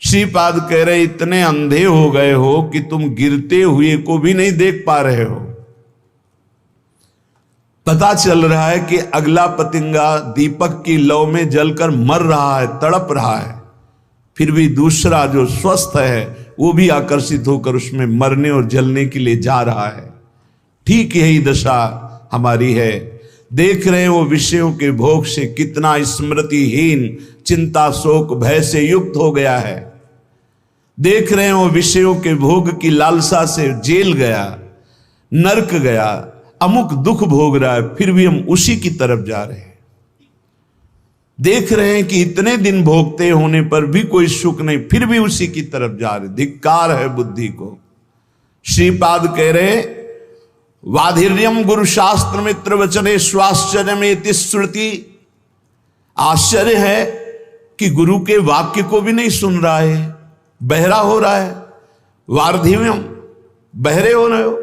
श्रीपाद कह रहे इतने अंधे हो गए हो कि तुम गिरते हुए को भी नहीं देख पा रहे हो। पता चल रहा है कि अगला पतिंगा दीपक की लौ में जलकर मर रहा है, तड़प रहा है, फिर भी दूसरा जो स्वस्थ है वो भी आकर्षित होकर उसमें मरने और जलने के लिए जा रहा है। ठीक यही दशा हमारी है। देख रहे हैं वो विषयों के भोग से कितना स्मृतिहीन, चिंता शोक भय से युक्त हो गया है। देख रहे हैं वो विषयों के भोग की लालसा से जेल गया, नरक गया, अमुक दुख भोग रहा है, फिर भी हम उसी की तरफ जा रहे हैं। देख रहे हैं कि इतने दिन भोगते होने पर भी कोई सुख नहीं, फिर भी उसी की तरफ जा रहे। धिक्कार है बुद्धि को। श्रीपाद कह रहे वाधिर्यम गुरु शास्त्र मित्र वचने स्वाश्चर्य में श्रुति। आश्चर्य है कि गुरु के वाक्य को भी नहीं सुन रहा है, बहरा हो रहा है। वार्धिव्यम, बहरे हो रहे हो।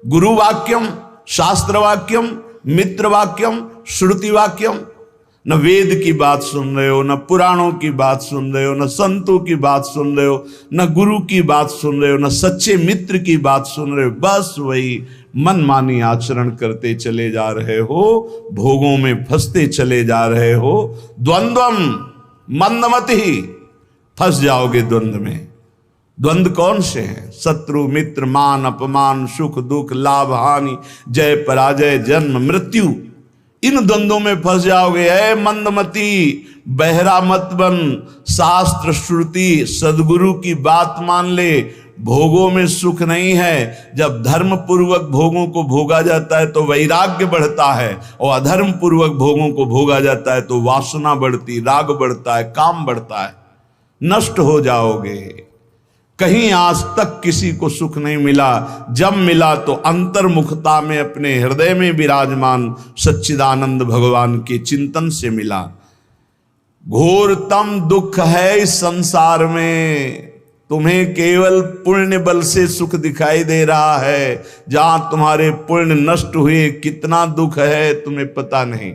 गुरु वाक्यम, शास्त्र वाक्यम, मित्र वाक्यम, श्रुति वाक्यम। न वेद की बात सुन रहे हो, न पुराणों की बात सुन रहे हो, न संतों की बात सुन रहे हो, न गुरु की बात सुन रहे हो, न सच्चे मित्र की बात सुन रहे हो। बस वही मनमानी आचरण करते चले जा रहे हो, भोगों में फंसते चले जा रहे हो। द्वंद्वम मंदमति, फंस जाओगे द्वंद्व में। द्वंद्व कौन से हैं? शत्रु मित्र, मान अपमान, सुख दुख, लाभ हानि, जय पराजय, जन्म मृत्यु। इन द्वंद्वों में फंस जाओगे। ऐ मंदमती, बहरा मत बन। शास्त्र श्रुति सदगुरु की बात मान ले। भोगों में सुख नहीं है। जब धर्म पूर्वक भोगों को भोगा जाता है तो वैराग्य बढ़ता है, और अधर्म पूर्वक भोगों को भोगा जाता है तो वासना बढ़ती, राग बढ़ता है, काम बढ़ता है। नष्ट हो जाओगे। कहीं आज तक किसी को सुख नहीं मिला। जब मिला तो अंतर्मुखता में अपने हृदय में विराजमान सच्चिदानंद भगवान के चिंतन से मिला। घोरतम दुख है इस संसार में। तुम्हें केवल पुण्य बल से सुख दिखाई दे रहा है। जहां तुम्हारे पुण्य नष्ट हुए कितना दुख है तुम्हें पता नहीं।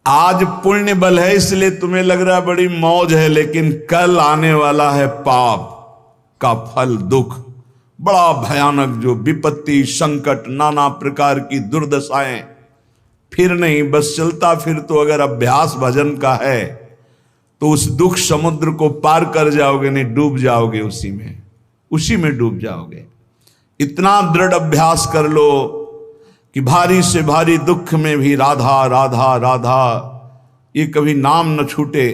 आज पुण्य बल है इसलिए तुम्हें लग रहा है बड़ी मौज है, लेकिन कल आने वाला है पाप का फल, दुख, बड़ा भयानक, जो विपत्ति, संकट, नाना प्रकार की दुर्दशाएं। फिर नहीं, बस चलता फिर तो अगर अभ्यास भजन का है तो उस दुख समुद्र को पार कर जाओगे, नहीं डूब जाओगे उसी में डूब जाओगे। इतना दृढ़ अभ्यास कर लो कि भारी से भारी दुख में भी राधा राधा राधा, ये कभी नाम न छूटे।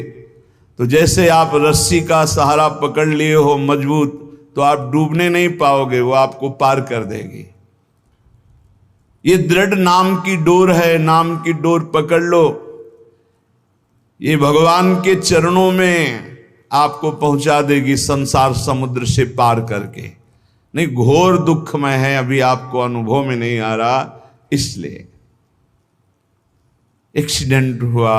तो जैसे आप रस्सी का सहारा पकड़ लिए हो मजबूत, तो आप डूबने नहीं पाओगे, वो आपको पार कर देगी। ये दृढ़ नाम की डोर है, नाम की डोर पकड़ लो। ये भगवान के चरणों में आपको पहुंचा देगी संसार समुद्र से पार करके। नहीं, घोर दुख में है, अभी आपको अनुभव में नहीं आ रहा। इसलिए एक्सीडेंट हुआ,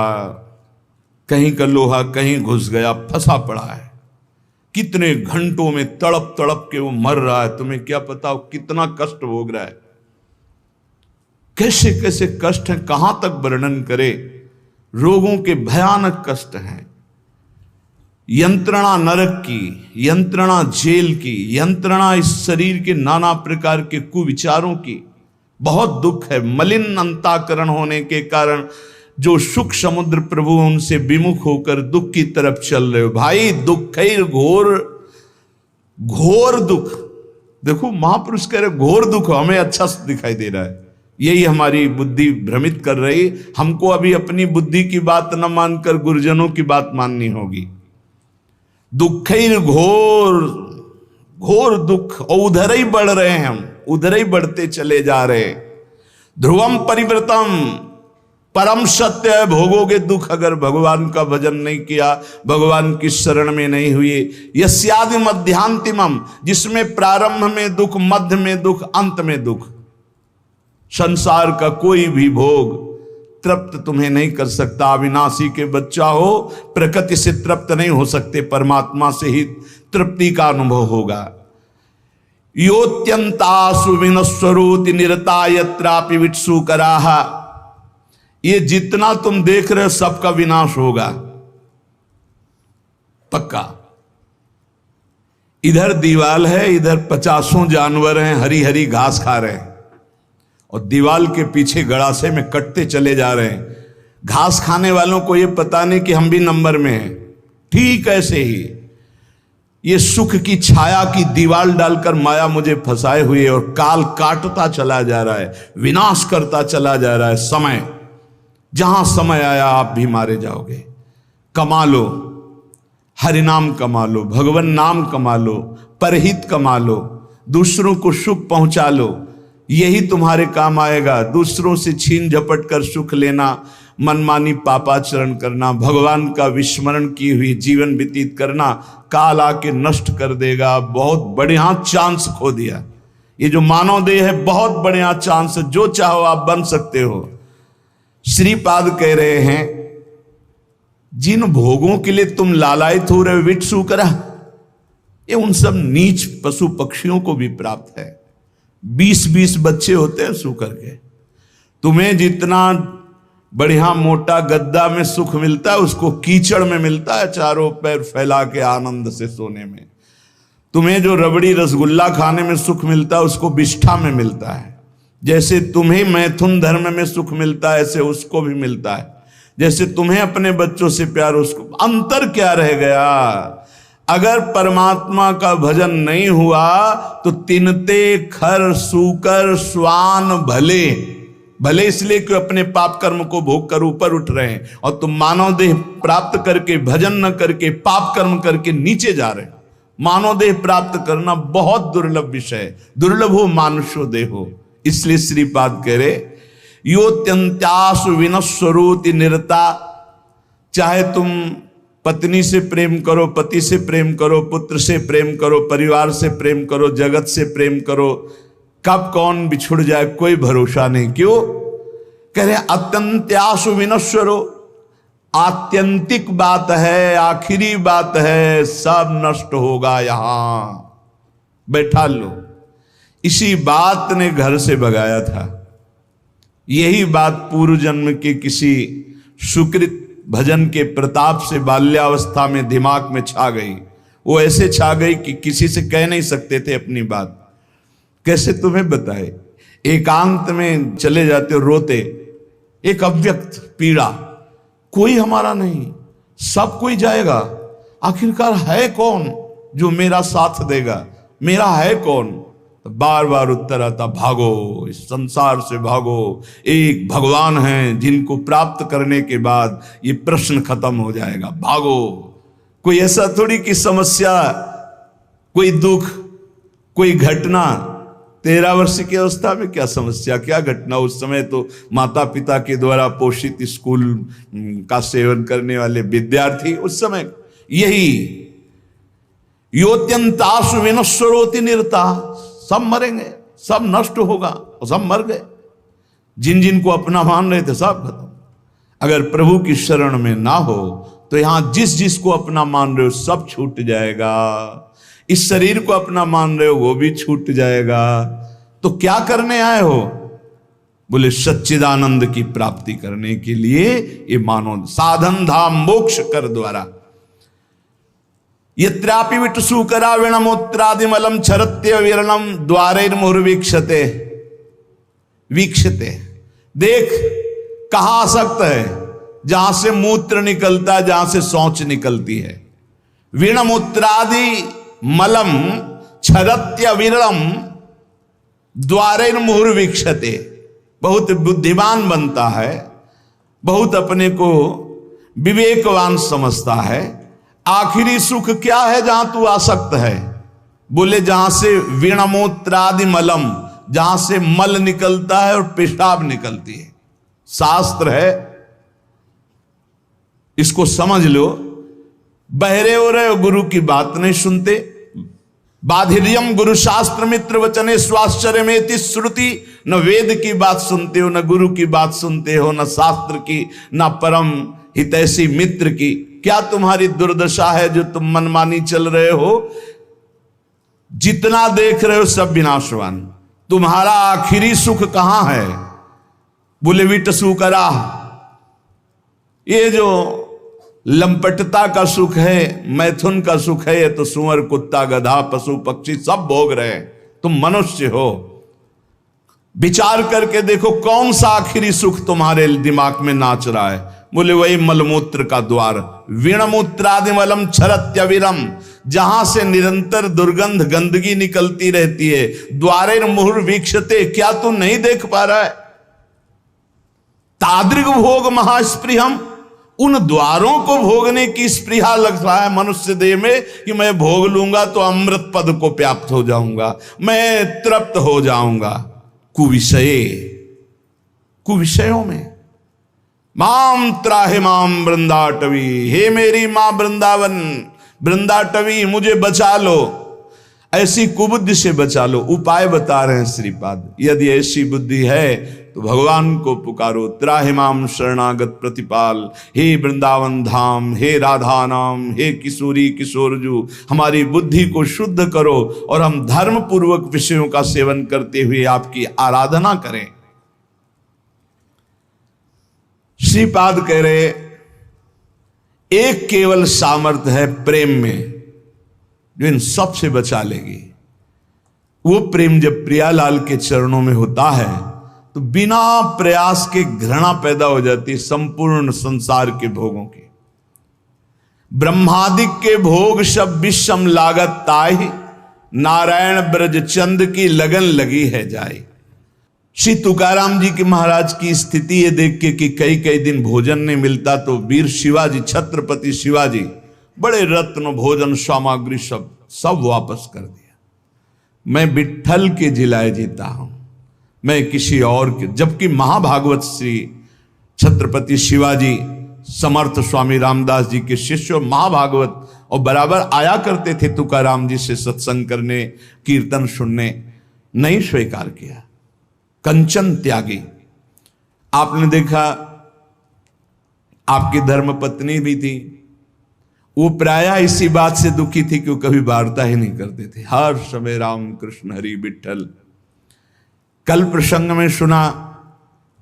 कहीं का लोहा कहीं घुस गया, फंसा पड़ा है, कितने घंटों में तड़प तड़प के वो मर रहा है। तुम्हें क्या पता वो कितना कष्ट भोग रहा है, कैसे कैसे कष्ट है, कहां तक वर्णन करे। रोगों के भयानक कष्ट हैं। यंत्रणा नरक की, यंत्रणा जेल की, यंत्रणा इस शरीर के नाना प्रकार के कुविचारों की। बहुत दुख है। मलिन अंताकरण होने के कारण जो सुख समुद्र प्रभु उनसे विमुख होकर दुख की तरफ चल रहे हो। भाई दुख है, घोर घोर दुख। देखो महापुरुष कह रहे घोर दुख, हमें अच्छा दिखाई दे रहा है। यही हमारी बुद्धि भ्रमित कर रही। हमको अभी अपनी बुद्धि की बात न मानकर गुरुजनों की बात माननी होगी। दुख घोर घोर दुख, और उधर ही बढ़ रहे हैं हम, उधर ही बढ़ते चले जा रहे। ध्रुवम परिवृतम, परम सत्य है, भोगोगे दुख अगर भगवान का भजन नहीं किया, भगवान की शरण में नहीं हुए। यस्यादि मध्यांतिमम, जिसमें प्रारंभ में दुख, मध्य में दुख, अंत में दुख। संसार का कोई भी भोग तृप्त तुम्हें नहीं कर सकता। अविनाशी के बच्चा हो, प्रकृति से तृप्त नहीं हो सकते, परमात्मा से ही तृप्ति का अनुभव होगा। योत्यंतासु विनश्वरोति निरता यत्रापि वित्सु कराह। ये जितना तुम देख रहे हो सबका विनाश होगा। पक्का। इधर दीवाल है, इधर 50 जानवर हैं, हरी हरी घास खा रहे हैं, और दीवाल के पीछे गड़ासे में कटते चले जा रहे हैं। घास खाने वालों को यह पता नहीं कि हम भी नंबर में हैं। ठीक ऐसे ही ये सुख की छाया की दीवाल डालकर माया मुझे फंसाए हुए, और काल काटता चला जा रहा है, विनाश करता चला जा रहा है। समय, जहां समय आया आप भी मारे जाओगे। कमा लो, हरिनाम कमा लो, भगवान नाम कमा लो, परहित कमा लो, दूसरों को सुख पहुंचा लो, यही तुम्हारे काम आएगा। दूसरों से छीन झपट कर सुख लेना, मनमानी पापाचरण करना, भगवान का विस्मरण की हुई जीवन व्यतीत करना, काल आके नष्ट कर देगा। बहुत बढ़िया चांस खो दिया। ये जो मानव देह है बहुत बढ़िया चांस है, जो चाहो आप बन सकते हो। श्रीपाद कह रहे हैं, जिन भोगों के लिए तुम लालायित हो रहे विट सूकरा, ये उन सब नीच पशु पक्षियों को भी प्राप्त है। 20-20 बच्चे होते हैं सूकर के। तुम्हें जितना बढ़िया मोटा गद्दा में सुख मिलता है, उसको कीचड़ में मिलता है, चारों पैर फैला के आनंद से सोने में। तुम्हें जो रबड़ी रसगुल्ला खाने में सुख मिलता है, उसको विष्ठा में मिलता है। जैसे तुम्हें मैथुन धर्म में सुख मिलता है, ऐसे उसको भी मिलता है। जैसे तुम्हें अपने बच्चों से प्यार, उसको। अंतर क्या रह गया? अगर परमात्मा का भजन नहीं हुआ तो तिनते खर सूकर स्वान भले भले, इसलिए कि अपने पाप कर्म को भोग कर ऊपर उठ रहे हैं, और तुम मानव देह प्राप्त करके, भजन न करके, पाप कर्म करके नीचे जा रहे हो। मानव देह प्राप्त करना बहुत दुर्लभ विषय है। दुर्लभ हो मानुषो देहो। इसलिए श्रीपाद कह रहे, योत्यंत्यासु विनस्वरोति निरता। चाहे तुम पत्नी से प्रेम करो, पति से प्रेम करो, पुत्र से प्रेम करो, परिवार से प्रेम करो, जगत से प्रेम करो, कब कौन बिछुड़ जाए कोई भरोसा नहीं। क्यों कह रहे? अत्यंत्यासु विनश्वरो, आत्यंतिक बात है, आखिरी बात है, सब नष्ट होगा। यहां बैठा लो। इसी बात ने घर से भगाया था। यही बात पूर्व जन्म के किसी सुकृत भजन के प्रताप से बाल्यावस्था में दिमाग में छा गई। वो ऐसे छा गई कि किसी से कह नहीं सकते थे अपनी बात। कैसे तुम्हें बताए? एकांत में चले जाते हो रोते, एक अव्यक्त पीड़ा, कोई हमारा नहीं, सब कोई जाएगा, आखिरकार है कौन जो मेरा साथ देगा? मेरा है कौन? बार बार उत्तर आता, भागो, इस संसार से भागो। एक भगवान हैं जिनको प्राप्त करने के बाद ये प्रश्न खत्म हो जाएगा। भागो। कोई ऐसा थोड़ी कि समस्या, कोई दुख, कोई घटना। 13 वर्ष की अवस्था में क्या समस्या, क्या घटना? उस समय तो माता पिता के द्वारा पोषित स्कूल का सेवन करने वाले विद्यार्थी। उस समय यही योत्यंतासु विनश्वरोति निरता, सब मरेंगे, सब नष्ट होगा, और सब मर गए। जिन जिन को अपना मान रहे थे सब खत्म। अगर प्रभु की शरण में ना हो तो यहां जिस जिस को अपना मान रहे हो सब छूट जाएगा। इस शरीर को अपना मान रहे हो वो भी छूट जाएगा। तो क्या करने आए हो? बोले सच्चिदानंद की प्राप्ति करने के लिए ये मानो साधन धाम मोक्ष कर द्वारा। यत्रापि विट सूकरा विणमूत्रादिमलम छरत्य विरणम द्वारैर्मुहुर्वीक्षते। वीक्षते, देख कहां आसक्त है? जहां से मूत्र निकलता है, जहां से शौच निकलती है। विणमूत्रादि मलम छरत्य विरणम द्वारैर्मुहुर्वीक्षते। बहुत बुद्धिमान बनता है, बहुत अपने को विवेकवान समझता है। आखिरी सुख क्या है जहां तू आसक्त है? बोले जहां से विणमूत्रादि मलम, जहां से मल निकलता है और पेशाब निकलती है। शास्त्र है, इसको समझ लो। बहरे हो रहे हो, गुरु की बात नहीं सुनते। बाधिर्यम गुरु शास्त्र मित्र वचने स्वाश्चर्य में श्रुति। न वेद की बात सुनते हो, न गुरु की बात सुनते हो, न शास्त्र की, न परम हितैषी मित्र की। क्या तुम्हारी दुर्दशा है जो तुम मनमानी चल रहे हो? जितना देख रहे हो सब विनाशवान। तुम्हारा आखिरी सुख कहां है? बोले विट सूकरा। ये जो लंपटता का सुख है, मैथुन का सुख है, ये तो सुअर कुत्ता गधा पशु पक्षी सब भोग रहे हैं, तुम मनुष्य हो। विचार करके देखो कौन सा आखिरी सुख तुम्हारे दिमाग में नाच रहा है। बोले वही मलमूत्र का द्वार, वीणमूत्रादिमलम छरत्यविरम, जहां से निरंतर दुर्गंध गंदगी निकलती रहती है। द्वारे मुहुर वीक्षते, क्या तू नहीं देख पा रहा है? तादृग भोग महास्पृहम, उन द्वारों को भोगने की स्पृहा लग रहा है मनुष्य देह में कि मैं भोग लूंगा तो अमृत पद को प्राप्त हो जाऊंगा, मैं तृप्त हो जाऊंगा। कुविषयों में माम त्राहे माम वृंदाटवी, हे मेरी मां वृंदावन वृंदाटवी, मुझे बचा लो, ऐसी कुबुद्धि से बचा लो। उपाय बता रहे हैं श्रीपाद, यदि ऐसी बुद्धि है तो भगवान को पुकारो। त्राहिमाम शरणागत प्रतिपाल, हे वृंदावन धाम, हे राधा नाम, हे किशोरी किशोरजू, हमारी बुद्धि को शुद्ध करो और हम धर्म पूर्वक विषयों का सेवन करते हुए आपकी आराधना करें। श्रीपाद कह रहे एक केवल सामर्थ्य है प्रेम में जो इन सब से बचा लेगी। वो प्रेम जब प्रियालाल के चरणों में होता है तो बिना प्रयास के घृणा पैदा हो जाती है संपूर्ण संसार के भोगों की। ब्रह्मादिक के भोग सब विषम लागत ताहि, नारायण ब्रज चंद की लगन लगी है जाए। श्री तुकाराम जी के महाराज की स्थिति ये देख के कि कई कई दिन भोजन नहीं मिलता तो वीर शिवाजी, छत्रपति शिवाजी, बड़े रत्न भोजन सामग्री सब वापस कर दिया। मैं विट्ठल के जिलाए जीता हूं, मैं किसी और के। जबकि महाभागवत श्री छत्रपति शिवाजी समर्थ स्वामी रामदास जी के शिष्य महाभागवत और बराबर आया करते थे तुकाराम जी से सत्संग करने, कीर्तन सुनने, नहीं स्वीकार किया। कंचन त्यागी। आपने देखा आपकी धर्म पत्नी भी थी, वो प्रायः इसी बात से दुखी थी कि वो कभी वार्ता ही नहीं करते थे, हर समय राम कृष्ण हरि विठ्ठल। कल प्रसंग में सुना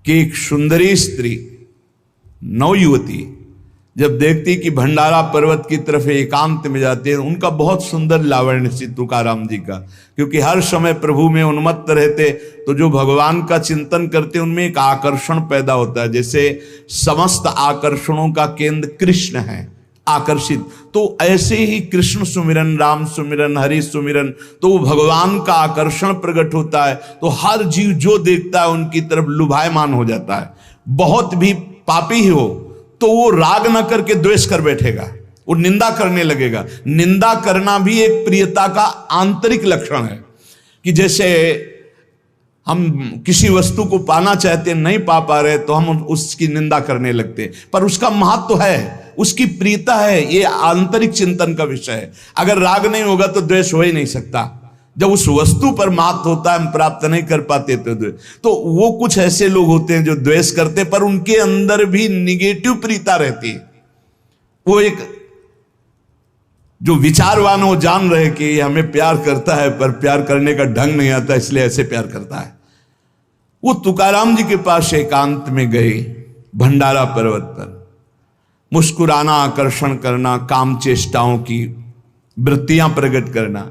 कि एक सुंदरी स्त्री, नवयुवती, जब देखती कि भंडारा पर्वत की तरफ एकांत में जाते हैं, उनका बहुत सुंदर लावण्य श्री तुकाराम जी का, क्योंकि हर समय प्रभु में उन्मत्त रहते, तो जो भगवान का चिंतन करते उनमें एक आकर्षण पैदा होता है। जैसे समस्त आकर्षणों का केंद्र कृष्ण है, आकर्षित, तो ऐसे ही कृष्ण सुमिरन, राम सुमिरन, हरि सुमिरन, तो वो भगवान का आकर्षण प्रकट होता है। तो हर जीव जो देखता है उनकी तरफ लुभायमान हो जाता है। बहुत भी पापी ही हो तो वो राग न करके द्वेष कर बैठेगा, वो निंदा करने लगेगा। निंदा करना भी एक प्रियता का आंतरिक लक्षण है कि जैसे हम किसी वस्तु को पाना चाहते हैं, नहीं पा रहे तो हम उसकी निंदा करने लगते हैं, पर उसका महत्व है, उसकी प्रियता है, ये आंतरिक चिंतन का विषय है। अगर राग नहीं होगा तो द्वेष हो ही नहीं सकता। जब उस वस्तु पर महत्व होता है, हम प्राप्त नहीं कर पाते तो वो कुछ ऐसे लोग होते हैं जो द्वेष करते, पर उनके अंदर भी निगेटिव प्रियता रहती है। वो एक जो विचारवान हो जान रहे कि हमें प्यार करता है, पर प्यार करने का ढंग नहीं आता, इसलिए ऐसे प्यार करता है। वो तुकाराम जी के पास एकांत में गए, भंडारा पर्वत पर, मुस्कुराना, आकर्षण करना, काम चेष्टाओं की वृत्तियां प्रकट करना।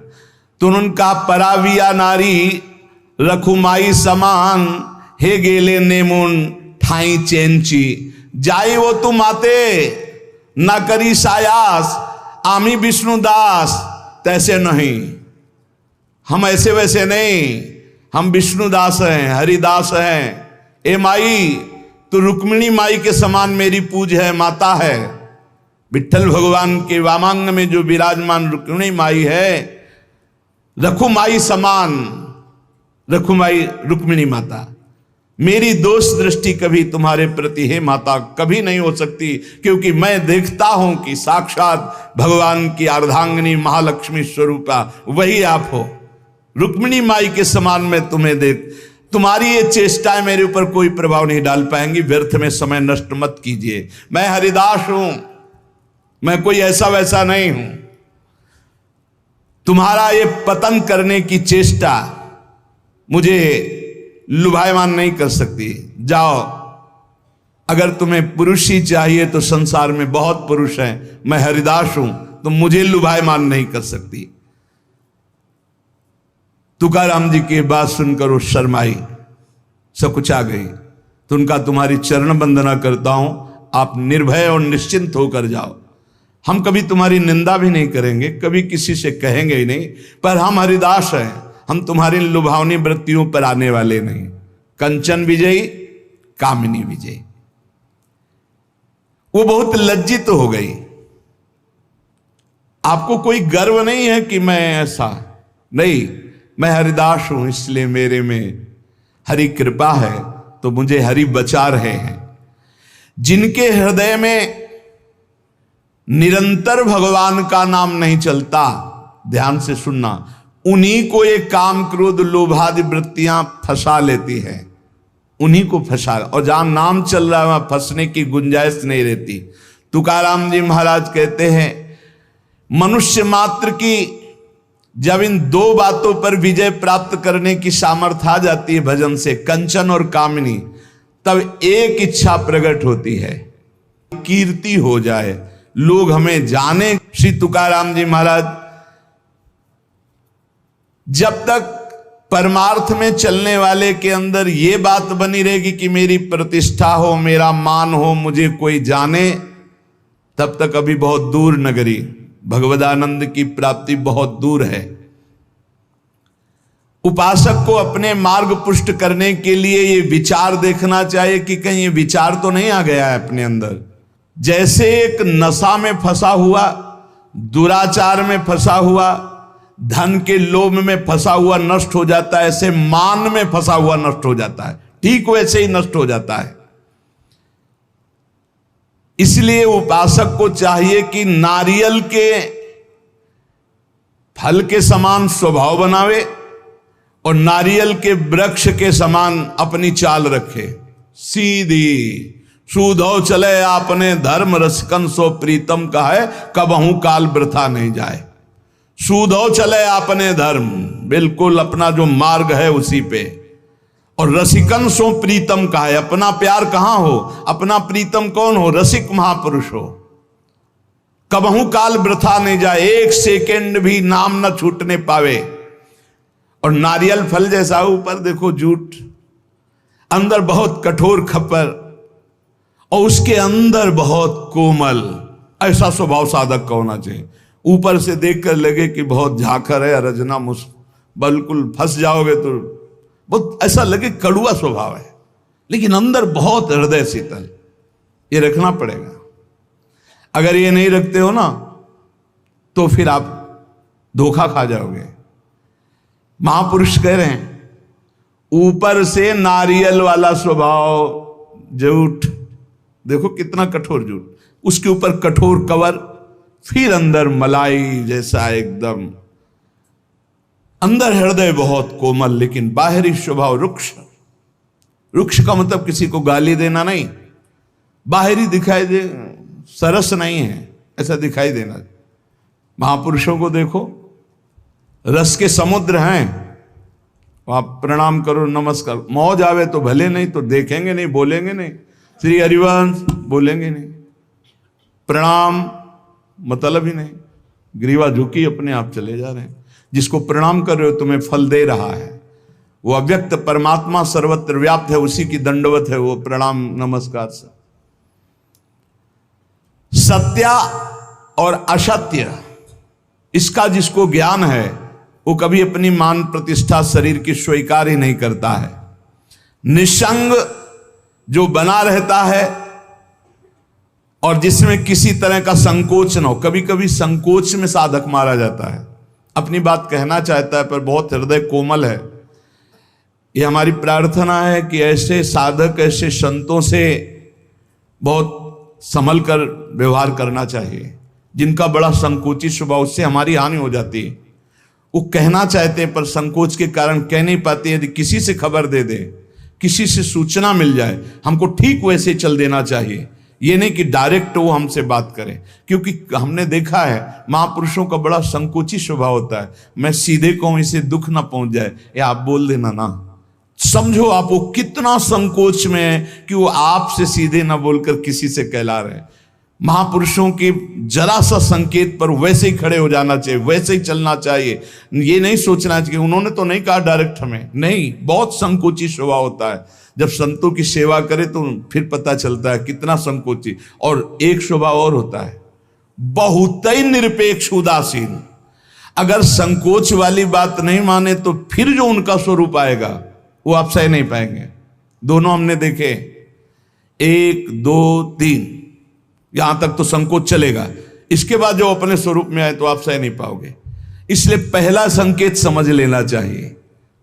तो उनका पराविया नारी रखुमाई समान, हे गेले नेमुन ठाई चेंची, जाई वो तुम आते न करी सायास, आमी विष्णुदास तैसे नहीं। हम ऐसे वैसे नहीं, हम विष्णुदास हैं, हरिदास हैं। ए माई, तो रुक्मिणी माई के समान मेरी पूज है, माता है। विठ्ठल भगवान के वामांग में जो विराजमान रुक्मिणी माई है, रखुमाई समान, रखुमाई रुक्मिणी माता, मेरी दोष दृष्टि कभी तुम्हारे प्रति है माता कभी नहीं हो सकती, क्योंकि मैं देखता हूं कि साक्षात भगवान की अर्धांगिनी महालक्ष्मी स्वरूपा वही आप हो। रुक्मिणी माई के समान मैं तुम्हें देख, तुम्हारी ये चेष्टाएं मेरे ऊपर कोई प्रभाव नहीं डाल पाएंगी, व्यर्थ में समय नष्ट मत कीजिए। मैं हरिदास हूं, मैं कोई ऐसा वैसा नहीं हूं। तुम्हारा ये पतन करने की चेष्टा मुझे लुभायमान नहीं कर सकती। जाओ, अगर तुम्हें पुरुष ही चाहिए तो संसार में बहुत पुरुष हैं, मैं हरिदास हूं, तुम मुझे लुभायमान नहीं कर सकती। तुकाराम जी की बात सुनकर वो शर्माई, सकुचा गई। तो उनका तुम्हारी चरण वंदना करता हूं, आप निर्भय और निश्चिंत होकर जाओ। हम कभी तुम्हारी निंदा भी नहीं करेंगे, कभी किसी से कहेंगे ही नहीं, पर हम हरिदास हैं, हम तुम्हारी लुभावनी वृत्तियों पर आने वाले नहीं। कंचन विजयी, कामिनी विजयी। वो बहुत लज्जित हो गई। आपको कोई गर्व नहीं है कि मैं ऐसा नहीं, मैं हरिदास हूं, इसलिए मेरे में हरि कृपा है, तो मुझे हरि बचा रहे हैं। जिनके हृदय में निरंतर भगवान का नाम नहीं चलता, ध्यान से सुनना, उन्हीं को ये काम क्रोध लोभादि वृत्तियां फंसा लेती है, उन्हीं को फंसा। और जहां नाम चल रहा है वहां फंसने की गुंजाइश नहीं रहती। तुकाराम जी महाराज कहते हैं, मनुष्य मात्र की जब इन दो बातों पर विजय प्राप्त करने की सामर्थ्य आ जाती है भजन से, कंचन और कामिनी, तब एक इच्छा प्रकट होती है, कीर्ति हो जाए, लोग हमें जाने। श्री तुकाराम जी महाराज जब तक परमार्थ में चलने वाले के अंदर ये बात बनी रहेगी कि मेरी प्रतिष्ठा हो, मेरा मान हो, मुझे कोई जाने, तब तक अभी बहुत दूर नगरी, भगवदानंद की प्राप्ति बहुत दूर है। उपासक को अपने मार्ग पुष्ट करने के लिए ये विचार देखना चाहिए कि कहीं ये विचार तो नहीं आ गया है अपने अंदर। जैसे एक नशा में फंसा हुआ, दुराचार में फंसा हुआ, धन के लोभ में फंसा हुआ नष्ट हो जाता है, ऐसे मान में फंसा हुआ नष्ट हो जाता है, ठीक वैसे ही नष्ट हो जाता है। इसलिए उपासक को चाहिए कि नारियल के फल के समान स्वभाव बनावे और नारियल के वृक्ष के समान अपनी चाल रखे, सीधी। सूधो चले आपने धर्म रसकन सो प्रीतम का है, कबहू काल वृथा नहीं जाए। सूधो चले आपने धर्म, बिल्कुल अपना जो मार्ग है उसी पे। और रसिकन सो प्रीतम का है, अपना प्यार कहां हो, अपना प्रीतम कौन हो, रसिक महापुरुष हो। कबहू काल वृथा नहीं जाए, एक सेकंड भी नाम न छूटने पावे। और नारियल फल जैसा ऊपर देखो जूट, अंदर बहुत कठोर खप्पर, और उसके अंदर बहुत कोमल, ऐसा स्वभाव साधक का होना चाहिए। ऊपर से देखकर लगे कि बहुत झाखर है, रजना बिल्कुल फंस जाओगे तो बहुत ऐसा लगे कड़ुआ स्वभाव है, लेकिन अंदर बहुत हृदय शीतल। ये रखना पड़ेगा। अगर ये नहीं रखते हो ना तो फिर आप धोखा खा जाओगे। महापुरुष कह रहे हैं, ऊपर से नारियल वाला स्वभाव, जूट देखो कितना कठोर जूट, उसके ऊपर कठोर कवर, फिर अंदर मलाई जैसा एकदम, अंदर हृदय बहुत कोमल, लेकिन बाहरी स्वभाव रुक्ष। रुक्ष का मतलब किसी को गाली देना नहीं, बाहरी दिखाई दे, सरस नहीं है, ऐसा दिखाई देना। महापुरुषों को देखो, रस के समुद्र हैं, आप प्रणाम करो, नमस्कार, मौज आवे तो भले, नहीं तो देखेंगे नहीं, बोलेंगे नहीं, श्री हरिवंश बोलेंगे नहीं, प्रणाम मतलब ही नहीं, ग्रीवा झुकी अपने आप चले जा रहे हैं। जिसको प्रणाम कर रहे हो तुम्हें फल दे रहा है, वो अव्यक्त परमात्मा सर्वत्र व्याप्त है, उसी की दंडवत है वो प्रणाम नमस्कार से। सत्य और असत्य, इसका जिसको ज्ञान है वो कभी अपनी मान प्रतिष्ठा शरीर की स्वीकार ही नहीं करता है। निसंग जो बना रहता है और जिसमें किसी तरह का संकोच न हो, कभी कभी संकोच में साधक मारा जाता है, अपनी बात कहना चाहता है पर बहुत हृदय कोमल है। ये हमारी प्रार्थना है कि ऐसे साधक, ऐसे संतों से बहुत संभल कर व्यवहार करना चाहिए, जिनका बड़ा संकोची स्वभाव, उससे हमारी हानि हो जाती है। वो कहना चाहते हैं पर संकोच के कारण कह नहीं पाते। यदि किसी से खबर दे दे, किसी से सूचना मिल जाए, हमको ठीक वैसे चल देना चाहिए। ये नहीं कि डायरेक्ट वो हमसे बात करें, क्योंकि हमने देखा है महापुरुषों का बड़ा संकोची स्वभाव होता है। मैं सीधे कहूं इसे दुख ना पहुंच जाए, या आप बोल देना ना, समझो आप वो कितना संकोच में है कि वो आपसे सीधे ना बोलकर किसी से कहला रहे हैं। महापुरुषों के जरा सा संकेत पर वैसे ही खड़े हो जाना चाहिए, वैसे ही चलना चाहिए। ये नहीं सोचना चाहिए उन्होंने तो नहीं कहा डायरेक्ट हमें, नहीं, बहुत संकोची स्वभाव होता है। जब संतों की सेवा करे तो फिर पता चलता है कितना संकोची। और एक स्वभाव और होता है, बहुत ही निरपेक्ष उदासीन। अगर संकोच वाली बात नहीं माने तो फिर जो उनका स्वरूप आएगा वो आप सह नहीं पाएंगे। दोनों हमने देखे, 1 2 3, यहां तक तो संकोच चलेगा। इसके बाद जो अपने स्वरूप में आए तो आप सह नहीं पाओगे। इसलिए पहला संकेत समझ लेना चाहिए।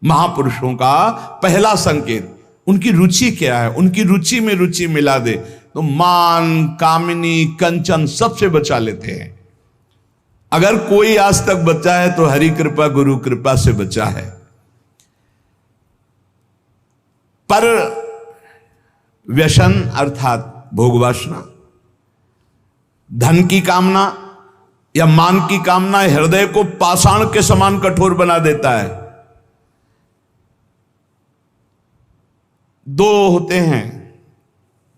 महापुरुषों का पहला संकेत, उनकी रुचि क्या है, उनकी रुचि में रुचि मिला दे तो मान, कामिनी, कंचन सबसे बचा लेते हैं। अगर कोई आज तक बचा है तो हरि कृपा गुरु कृपा से बचा है। पर व्यसन अर्थात भोग वासना, धन की कामना या मान की कामना हृदय को पाषाण के समान कठोर बना देता है। 2 होते हैं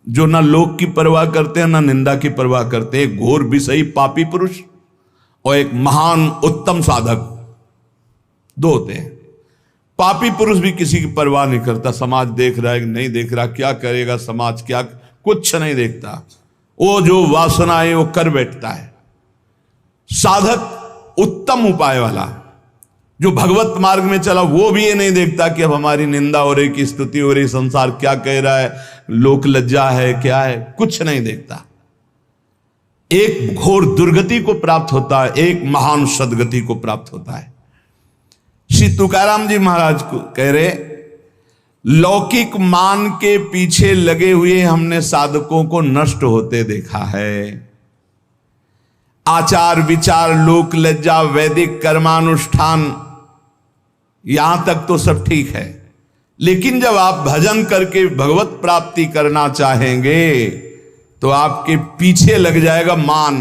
जो ना लोक की परवाह करते हैं ना निंदा की परवाह करते हैं, एक घोर विषयी पापी पुरुष और एक महान उत्तम साधक। 2 होते हैं। पापी पुरुष भी किसी की परवाह नहीं करता, समाज देख रहा है कि नहीं देख रहा, क्या करेगा समाज, क्या, कुछ नहीं देखता, वो जो वासना है वो कर बैठता है। साधक उत्तम उपाय वाला जो भगवत मार्ग में चला वो भी ये नहीं देखता कि अब हमारी निंदा हो रही, की स्तुति हो रही, संसार क्या कह रहा है, लोक लज्जा है, क्या है, कुछ नहीं देखता। एक घोर दुर्गति को प्राप्त होता है, एक महान सदगति को प्राप्त होता है। श्री तुकाराम जी महाराज को कह रहे, लौकिक मान के पीछे लगे हुए हमने साधकों को नष्ट होते देखा है। आचार विचार, लोक लज्जा, वैदिक कर्मानुष्ठान, यहां तक तो सब ठीक है, लेकिन जब आप भजन करके भगवत प्राप्ति करना चाहेंगे तो आपके पीछे लग जाएगा मान।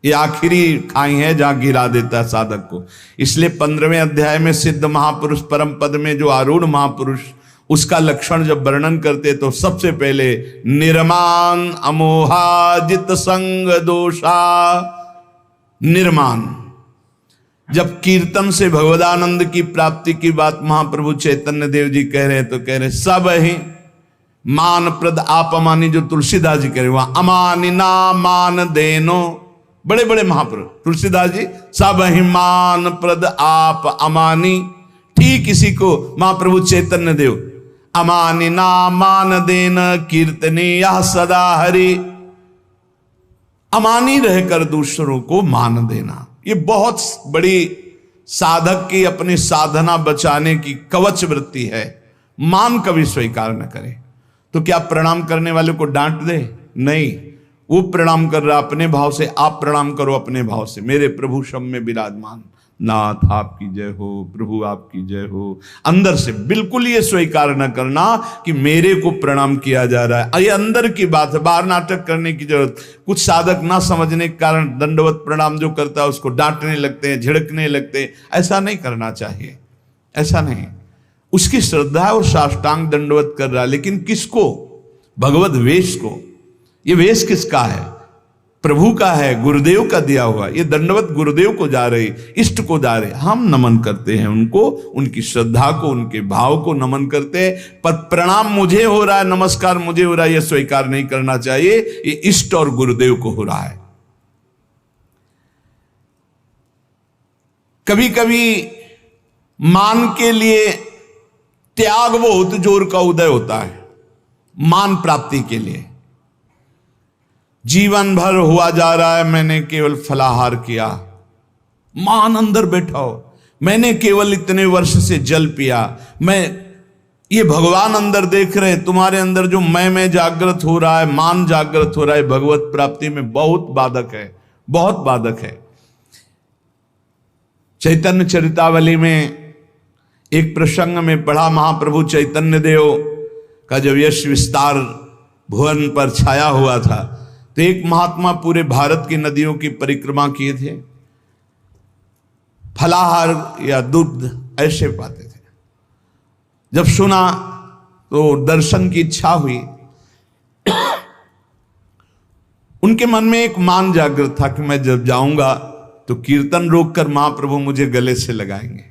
ये आखिरी खाई है जहां गिरा देता है साधक को। इसलिए 15वें अध्याय में सिद्ध महापुरुष परम पद में जो आरूढ़ महापुरुष, उसका लक्षण जब वर्णन करते तो सबसे पहले निर्माण अमोहाजित संग दोषा। निर्माण, जब कीर्तन से भगवदानंद की प्राप्ति की बात महाप्रभु चैतन्य देव जी कह रहे हैं तो कह रहे सब ही मान प्रद आप अमानी, जो तुलसीदास जी कह रहे वहां अमानी ना मान देनो, बड़े बड़े महापुरुष तुलसीदास जी, सब ही मान प्रद आप अमानी। ठीक इसी को महाप्रभु चैतन्य देव अमानी ना मान देन कीर्तनी यह सदा हरि। अमानी रहकर दूसरों को मान देना, ये बहुत बड़ी साधक की अपनी साधना बचाने की कवच वृत्ति है। मान कभी स्वीकार न करे। तो क्या प्रणाम करने वाले को डांट दे? नहीं, वो प्रणाम कर रहा अपने भाव से, आप प्रणाम करो अपने भाव से। मेरे प्रभु शम में विराजमान नाथ आपकी जय हो, प्रभु आपकी जय हो। अंदर से बिल्कुल ये स्वीकार न करना कि मेरे को प्रणाम किया जा रहा है। ये अंदर की बात है, बाहर नाटक करने की जरूरत। कुछ साधक ना समझने के कारण दंडवत प्रणाम जो करता है उसको डांटने लगते हैं, झिड़कने लगते हैं। ऐसा नहीं करना चाहिए, ऐसा नहीं। उसकी श्रद्धा और साष्टांग दंडवत कर रहा है, लेकिन किसको? भगवत वेश को। ये वेश किसका है? प्रभु का है, गुरुदेव का दिया हुआ। ये दंडवत गुरुदेव को जा रही, इष्ट को जा रहे। हम नमन करते हैं उनको, उनकी श्रद्धा को, उनके भाव को नमन करते हैं। पर प्रणाम मुझे हो रहा है, नमस्कार मुझे हो रहा है, यह स्वीकार नहीं करना चाहिए। ये इष्ट और गुरुदेव को हो रहा है। कभी कभी मान के लिए त्याग बहुत जोर का उदय होता है। मान प्राप्ति के लिए जीवन भर हुआ जा रहा है, मैंने केवल फलाहार किया, मान अंदर बैठा हो, मैंने केवल इतने वर्ष से जल पिया, मैं, ये भगवान अंदर देख रहे हैं। तुम्हारे अंदर जो मैं जागृत हो रहा है, मान जागृत हो रहा है, भगवत प्राप्ति में बहुत बाधक है, बहुत बाधक है। चैतन्य चरितावली में एक प्रसंग में पढ़ा, महाप्रभु चैतन्य देव का जब यश विस्तार भुवन पर छाया हुआ था तो एक महात्मा पूरे भारत की नदियों की परिक्रमा किए थे, फलाहार या दूध ऐसे पाते थे। जब सुना तो दर्शन की इच्छा हुई। उनके मन में एक मान जागृत था कि मैं जब जाऊंगा तो कीर्तन रोककर महाप्रभु मुझे गले से लगाएंगे।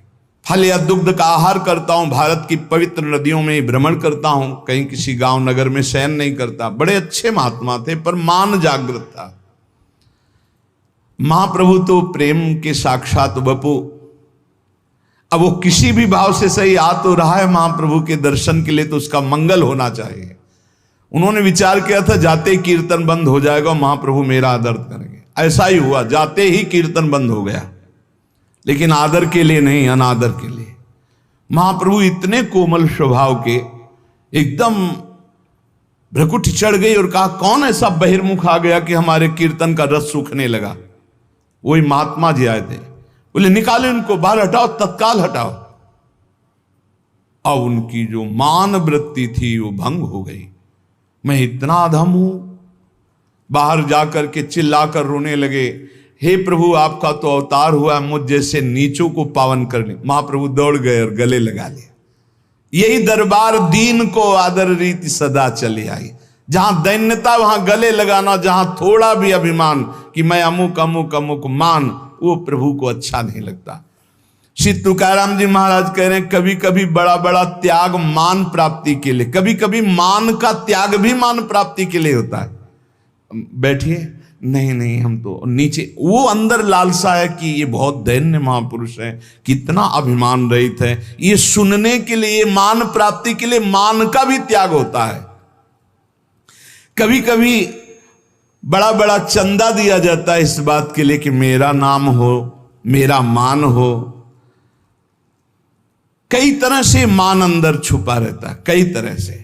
फल या दुग्ध का आहार करता हूं, भारत की पवित्र नदियों में भ्रमण करता हूं, कहीं किसी गांव नगर में शयन नहीं करता। बड़े अच्छे महात्मा थे, पर मान जागृत था। महाप्रभु तो प्रेम के साक्षात वपु। अब वो किसी भी भाव से सही आ तो रहा है महाप्रभु के दर्शन के लिए, तो उसका मंगल होना चाहिए। उन्होंने विचार किया था जाते ही कीर्तन बंद हो जाएगा, महाप्रभु मेरा आदर करेंगे। ऐसा ही हुआ, जाते ही कीर्तन बंद हो गया, लेकिन आदर के लिए नहीं, अनादर के लिए। महाप्रभु इतने कोमल स्वभाव के, एकदम भ्रकुट चढ़ गई और कहा कौन ऐसा बहिर्मुख आ गया कि हमारे कीर्तन का रस सूखने लगा। वही महात्मा जी आए थे, बोले निकाले उनको, बाहर हटाओ, तत्काल हटाओ। अब उनकी जो मान वृत्ति थी वो भंग हो गई। मैं इतना अधम हूं। बाहर जाकर के चिल्लाकर रोने लगे, हे प्रभु आपका तो अवतार हुआ मुझ जैसे नीचों को पावन करने। महाप्रभु दौड़ गए और गले लगा लिया। यही दरबार दीन को आदर रीति सदा चली आई। जहां दैन्यता वहां गले लगाना, जहां थोड़ा भी अभिमान कि मैं अमुक अमुक अमुक मान, वो प्रभु को अच्छा नहीं लगता। श्री तुकाराम जी महाराज कह रहे हैं कभी कभी बड़ा बड़ा त्याग मान प्राप्ति के लिए, कभी कभी मान का त्याग भी मान प्राप्ति के लिए होता है। बैठिए, नहीं नहीं हम तो नीचे, वो अंदर लालसा है कि ये बहुत दैन्य महापुरुष है, कितना अभिमान रहित है। ये सुनने के लिए, मान प्राप्ति के लिए मान का भी त्याग होता है। कभी कभी बड़ा बड़ा चंदा दिया जाता है इस बात के लिए कि मेरा नाम हो, मेरा मान हो। कई तरह से मान अंदर छुपा रहता है, कई तरह से।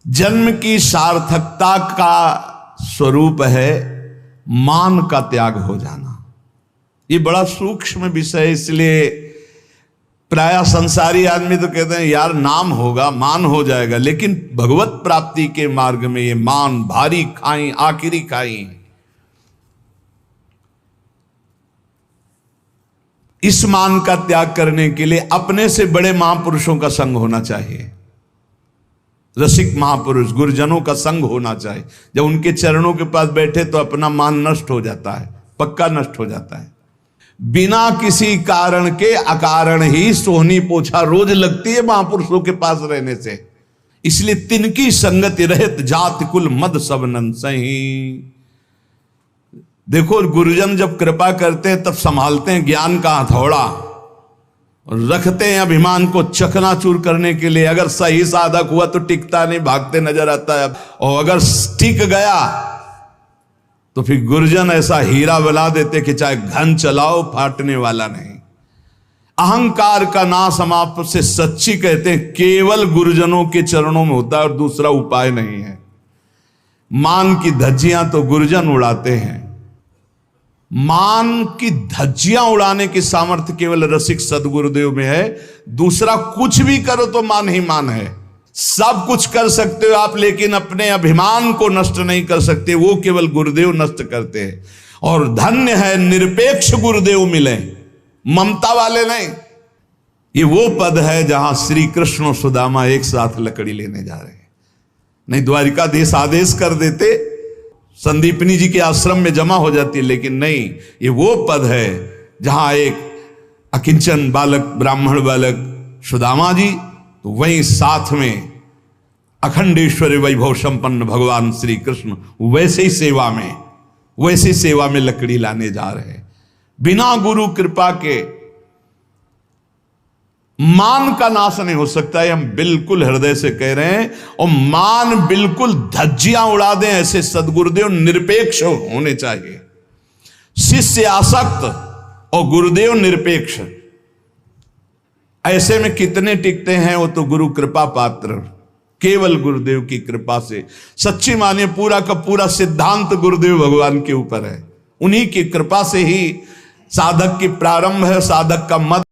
जन्म की सार्थकता का स्वरूप है मान का त्याग हो जाना। ये बड़ा सूक्ष्म विषय है, इसलिए प्रायः संसारी आदमी तो कहते हैं यार नाम होगा, मान हो जाएगा, लेकिन भगवत प्राप्ति के मार्ग में ये मान भारी खाई आखिरी खाई। इस मान का त्याग करने के लिए अपने से बड़े महापुरुषों का संग होना चाहिए। रसिक महापुरुष गुरुजनों का संग होना चाहिए। जब उनके चरणों के पास बैठे तो अपना मान नष्ट हो जाता है, पक्का नष्ट हो जाता है। बिना किसी कारण के अकारण ही सोहनी पोछा रोज लगती है महापुरुषों के पास रहने से। इसलिए तिनकी संगति रहत जाति कुल मद सब नन सही। देखो गुरुजन जब कृपा करते हैं तब संभालते हैं ज्ञान का हथौड़ा और रखते हैं अभिमान को चकनाचूर करने के लिए। अगर सही साधक हुआ तो टिकता नहीं, भागते नजर आता है, और अगर टिक गया तो फिर गुरुजन ऐसा हीरा बना देते कि चाहे घन चलाओ फाटने वाला नहीं। अहंकार का नाश हम आपसे सच्ची कहते हैं केवल गुरुजनों के चरणों में होता है और दूसरा उपाय नहीं है। मान की धज्जियां तो गुरुजन उड़ाते हैं। मान की धज्जियां उड़ाने की सामर्थ्य केवल रसिक सदगुरुदेव में है। दूसरा कुछ भी करो तो मान ही मान है। सब कुछ कर सकते हो आप, लेकिन अपने अभिमान को नष्ट नहीं कर सकते, वो केवल गुरुदेव नष्ट करते हैं। और धन्य है निरपेक्ष गुरुदेव मिले, ममता वाले नहीं। ये वो पद है जहां श्री कृष्ण और सुदामा एक साथ लकड़ी लेने जा रहे हैं। नहीं द्वारिकाधीश आदेश कर देते, संदीपनी जी के आश्रम में जमा हो जाती, लेकिन नहीं, ये वो पद है जहां एक अकिंचन बालक, ब्राह्मण बालक सुदामा जी, तो वहीं साथ में अखंडेश्वरी वैभव संपन्न भगवान श्री कृष्ण वैसे ही सेवा में लकड़ी लाने जा रहे हैं। बिना गुरु कृपा के मान का नाश नहीं हो सकता है, हम बिल्कुल हृदय से कह रहे हैं। और मान बिल्कुल धज्जियां उड़ा दें, ऐसे सदगुरुदेव निरपेक्ष होने चाहिए। शिष्य आसक्त और गुरुदेव निरपेक्ष, ऐसे में कितने टिकते हैं? वो तो गुरु कृपा पात्र, केवल गुरुदेव की कृपा से। सच्ची माने पूरा का पूरा सिद्धांत गुरुदेव भगवान के ऊपर है। उन्हीं की कृपा से ही साधक की प्रारंभ है, साधक का मत